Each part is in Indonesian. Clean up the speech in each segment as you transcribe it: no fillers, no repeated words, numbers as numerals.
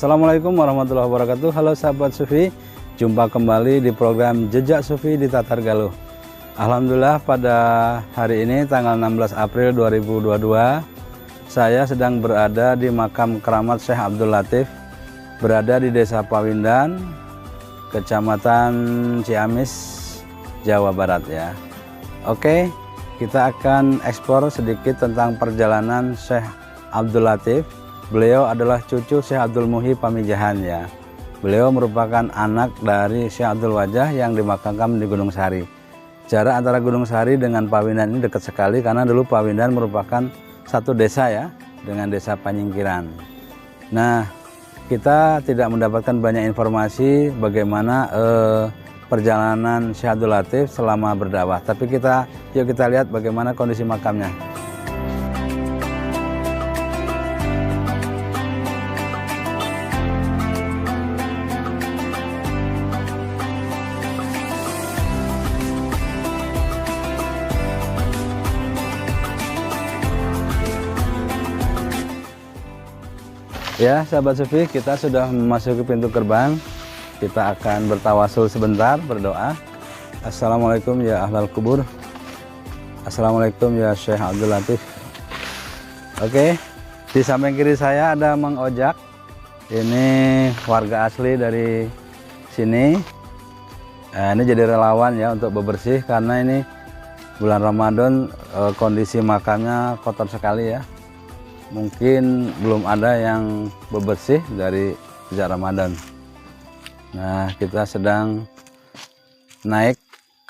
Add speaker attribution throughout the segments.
Speaker 1: Assalamualaikum warahmatullahi wabarakatuh. Halo sahabat Sufi, jumpa kembali di program Jejak Sufi di Tatar Galuh. Alhamdulillah pada hari ini tanggal 16 April 2022 saya sedang berada di makam keramat Syekh Abdul Latif, berada di Desa Pawindan, Kecamatan Ciamis, Jawa Barat ya. Oke, kita akan eksplor sedikit tentang perjalanan Syekh Abdul Latif. Beliau adalah cucu Syekh Abdul Muhyi Pamijahan ya. Beliau merupakan anak dari Syekh Abdul Wajah yang dimakamkan di Gunung Sari. Jarak antara Gunung Sari dengan Pawindan ini dekat sekali karena dulu Pawindan merupakan satu desa ya dengan desa Panyingkiran. Nah, kita tidak mendapatkan banyak informasi bagaimana perjalanan Syekh Abdul Latif selama berdakwah. Tapi yuk kita lihat bagaimana kondisi makamnya. Ya sahabat Sufi, kita sudah memasuki pintu gerbang. Kita akan bertawasul sebentar, berdoa. Assalamualaikum ya ahlal kubur. Assalamualaikum ya Syekh Abdul Latif. Oke, di samping kiri saya ada Mang Ojak. Ini warga asli dari sini. Ini jadi relawan ya untuk bebersih karena ini bulan Ramadan, kondisi makamnya kotor sekali ya. Mungkin belum ada yang bebersih dari sejak Ramadan. Nah, kita sedang naik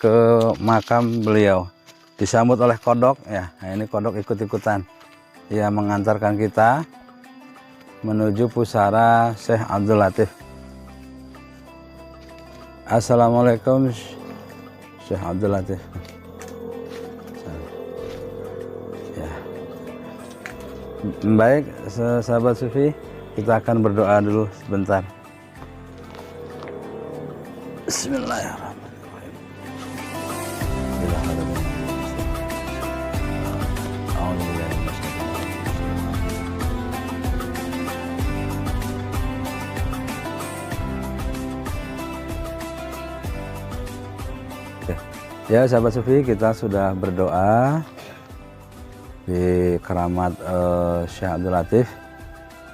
Speaker 1: ke makam beliau. Disambut oleh kodok ya. Nah, ini kodok ikut-ikutan. Ia mengantarkan kita menuju pusara Syekh Abdul Latif. Assalamualaikum Syekh Abdul Latif. Baik, sahabat Sufi, kita akan berdoa dulu sebentar. Bismillahirrahmanirrahim. Ya sahabat Sufi, kita sudah berdoa di keramat Syekh Abdul Latif.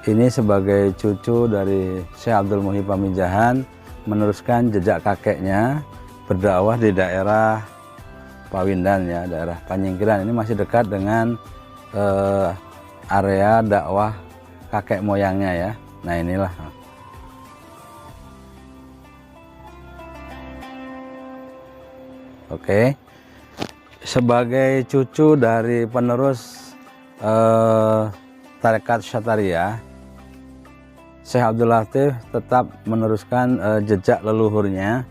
Speaker 1: Ini sebagai cucu dari Syekh Abdul Muhyi Pamijahan, meneruskan jejak kakeknya berdakwah di daerah Pawindan ya, daerah Panyingkiran. Ini masih dekat dengan area dakwah kakek moyangnya ya. Nah inilah. Oke. Sebagai cucu dari penerus tarekat Syataria, Syekh Abdul Latif tetap meneruskan jejak leluhurnya,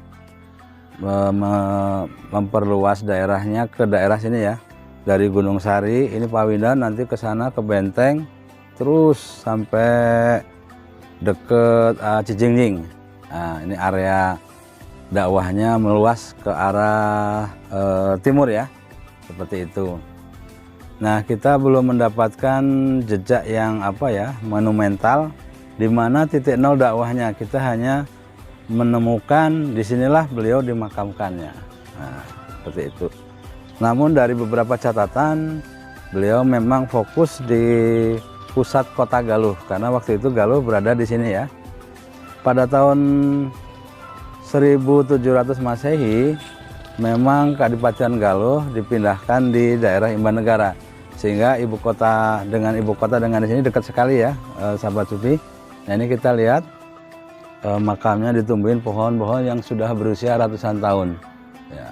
Speaker 1: memperluas daerahnya ke daerah sini ya, dari Gunung Sari, ini Pawindan, nanti ke sana ke Benteng, terus sampai deket Cijingjing. Nah, ini area dakwahnya meluas ke arah timur ya. Seperti itu. Nah, kita belum mendapatkan jejak yang monumental di mana titik nol dakwahnya. Kita hanya menemukan disinilah beliau dimakamkannya. Nah, seperti itu. Namun dari beberapa catatan, beliau memang fokus di pusat kota Galuh karena waktu itu Galuh berada di sini ya. Pada tahun 1700 Masehi memang Kadipaten Galuh dipindahkan di daerah Imbanegara, sehingga ibu kota dengan di sini dekat sekali ya, sahabat Sufi. Nah ini kita lihat makamnya ditumbuhin pohon-pohon yang sudah berusia ratusan tahun. Ya.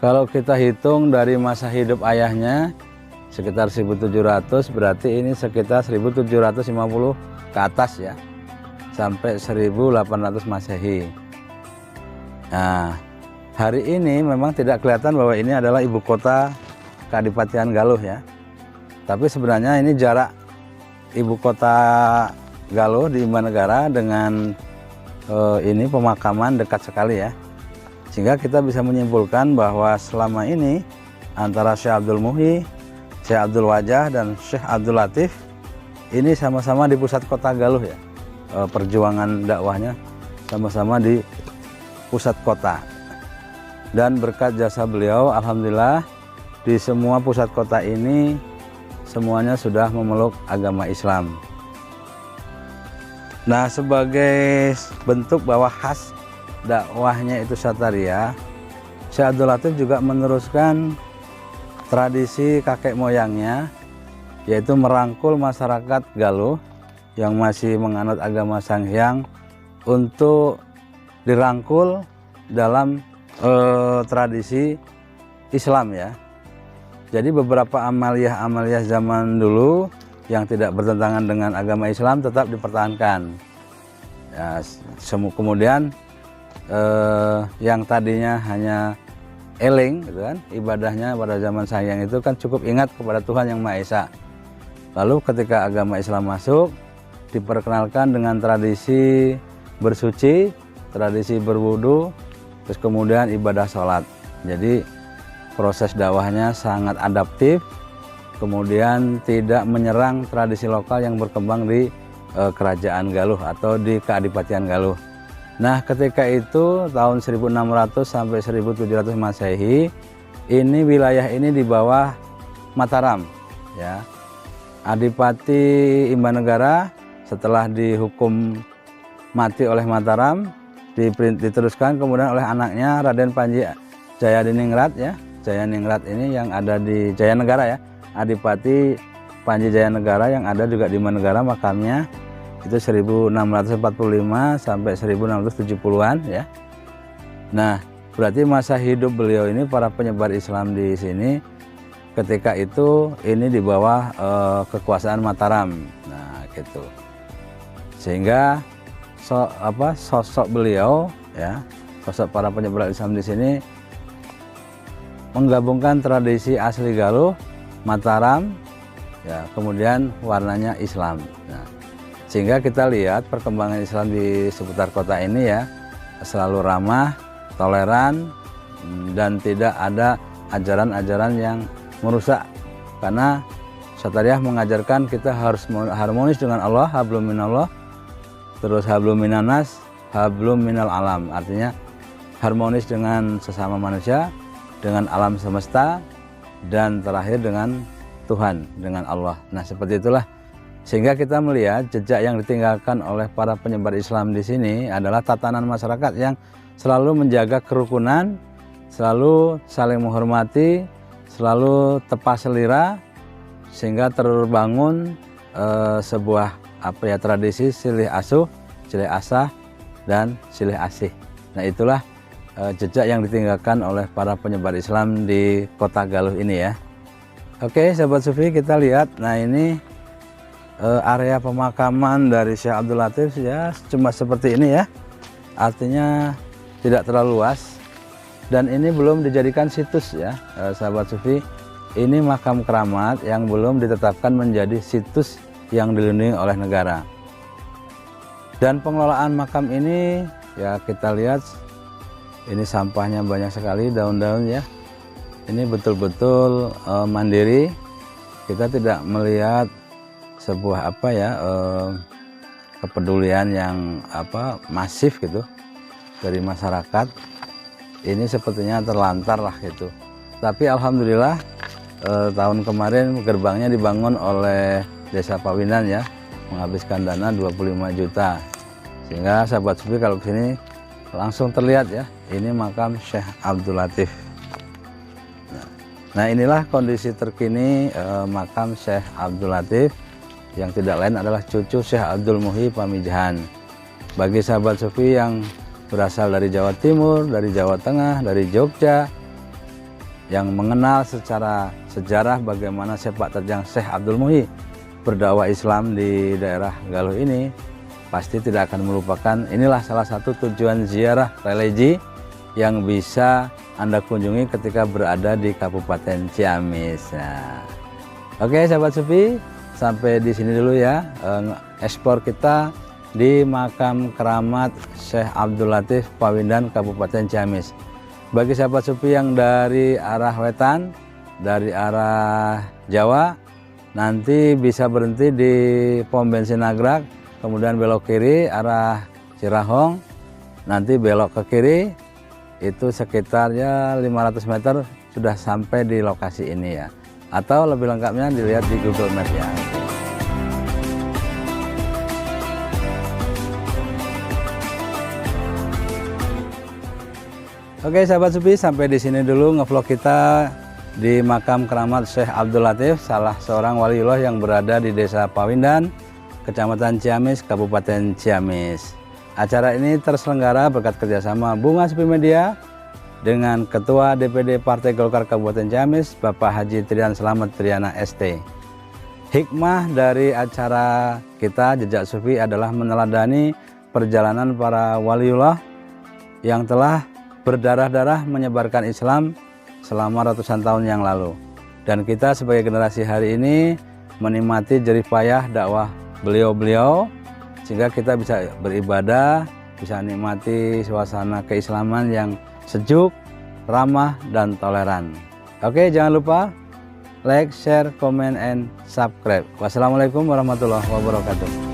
Speaker 1: Kalau kita hitung dari masa hidup ayahnya sekitar 1700, berarti ini sekitar 1750 ke atas ya, sampai 1800 Masehi. Nah, hari ini memang tidak kelihatan bahwa ini adalah ibu kota Kadipaten Galuh ya. Tapi sebenarnya ini jarak ibu kota Galuh di Imbanegara dengan ini pemakaman dekat sekali ya. Sehingga kita bisa menyimpulkan bahwa selama ini antara Syekh Abdul Muhyi, Syekh Abdul Wajah dan Syekh Abdul Latif ini sama-sama di pusat kota Galuh ya. perjuangan dakwahnya sama-sama di pusat kota. Dan berkat jasa beliau, alhamdulillah di semua pusat kota ini semuanya sudah memeluk agama Islam. Nah, sebagai bentuk bahwa khas dakwahnya itu Sataria, Syekh Abdul Latif juga meneruskan tradisi kakek moyangnya, yaitu merangkul masyarakat Galuh yang masih menganut agama Sanghyang untuk dirangkul dalam tradisi Islam ya. Jadi beberapa amaliyah zaman dulu yang tidak bertentangan dengan agama Islam tetap dipertahankan. Ya, kemudian yang tadinya hanya eling, gitu kan, ibadahnya pada zaman Sanghyang itu kan cukup ingat kepada Tuhan Yang Maha Esa. Lalu ketika agama Islam masuk, diperkenalkan dengan tradisi bersuci, tradisi berwudu, terus kemudian ibadah sholat. Jadi proses dakwahnya sangat adaptif, kemudian tidak menyerang tradisi lokal yang berkembang di kerajaan Galuh atau di Keadipatian Galuh. Nah, ketika itu tahun 1600 sampai 1700 Masehi, ini wilayah ini di bawah Mataram ya. Adipati Imbanegara setelah dihukum mati oleh Mataram, diteruskan kemudian oleh anaknya Raden Panji Jayadiningrat ya. Jayaningrat ini yang ada di Jayanegara ya. Adipati Panji Jayanegara yang ada juga di Manegara, makamnya itu 1645 sampai 1670-an ya. Nah, berarti masa hidup beliau ini para penyebar Islam di sini ketika itu ini di bawah kekuasaan Mataram. Nah, gitu. Sehingga sosok beliau ya, sosok para penyebar Islam di sini menggabungkan tradisi asli Galuh, Mataram ya, kemudian warnanya Islam. Nah, sehingga kita lihat perkembangan Islam di seputar kota ini ya selalu ramah, toleran, dan tidak ada ajaran-ajaran yang merusak. Karena Sataria mengajarkan kita harus harmonis dengan Allah, hablum minallah, terus hablum minanas, hablum minal alam. Artinya harmonis dengan sesama manusia, dengan alam semesta, dan terakhir dengan Tuhan, dengan Allah. Nah, seperti itulah. Sehingga kita melihat jejak yang ditinggalkan oleh para penyebar Islam di sini adalah tatanan masyarakat yang selalu menjaga kerukunan, selalu saling menghormati, selalu tepat selera, sehingga terbangun sebuah tradisi silih asuh, silih asah, dan silih asih. Nah, itulah jejak yang ditinggalkan oleh para penyebar Islam di kota Galuh ini ya. Oke, sahabat Sufi, kita lihat. Nah, ini area pemakaman dari Syekh Abdul Latif ya, cuma seperti ini ya. Artinya tidak terlalu luas, dan ini belum dijadikan situs ya, sahabat Sufi. Ini makam keramat yang belum ditetapkan menjadi situs yang dilindungi oleh negara. Dan pengelolaan makam ini ya, kita lihat ini sampahnya banyak sekali, daun-daun ya. Ini betul-betul mandiri. Kita tidak melihat sebuah kepedulian yang masif gitu dari masyarakat. Ini sepertinya terlantar lah gitu. Tapi alhamdulillah tahun kemarin gerbangnya dibangun oleh Desa Pawinan ya, menghabiskan dana 25 juta. Sehingga sahabat Sufi kalau kesini langsung terlihat ya, ini makam Syekh Abdul Latif. Nah, inilah kondisi terkini makam Syekh Abdul Latif, yang tidak lain adalah cucu Syekh Abdul Muhyi Pamijahan. Bagi sahabat Sufi yang berasal dari Jawa Timur, dari Jawa Tengah, dari Jogja, yang mengenal secara sejarah bagaimana sepak terjang Syekh Abdul Muhyi berdakwah Islam di daerah Galuh ini, pasti tidak akan melupakan. Inilah salah satu tujuan ziarah religi yang bisa Anda kunjungi ketika berada di Kabupaten Ciamis. Nah, oke sahabat Sufi, sampai di sini dulu ya ekspor kita di makam keramat Syekh Abdul Latif Pawindan, Kabupaten Ciamis. Bagi sahabat Sufi yang dari arah wetan, dari arah Jawa, nanti bisa berhenti di pom bensin Nagrak kemudian belok kiri arah Cirahong, nanti belok ke kiri, itu sekitarnya 500 meter sudah sampai di lokasi ini ya. Atau lebih lengkapnya dilihat di Google Maps ya. Oke sahabat Sufi, sampai di sini dulu ngevlog kita di makam keramat Syekh Abdul Latif, salah seorang waliullah yang berada di Desa Pawindan, Kecamatan Ciamis, Kabupaten Ciamis. Acara ini terselenggara berkat kerjasama Bunga Sufi Media dengan Ketua DPD Partai Golkar Kabupaten Ciamis, Bapak Haji Trian Slamet Triana ST. Hikmah dari acara kita Jejak Sufi adalah meneladani perjalanan para waliullah yang telah berdarah-darah menyebarkan Islam selama ratusan tahun yang lalu. Dan kita sebagai generasi hari ini menikmati jerih payah dakwah beliau-beliau, sehingga kita bisa beribadah, bisa nikmati suasana keislaman yang sejuk, ramah, dan toleran. Oke, jangan lupa like, share, comment, and subscribe. Wassalamualaikum warahmatullahi wabarakatuh.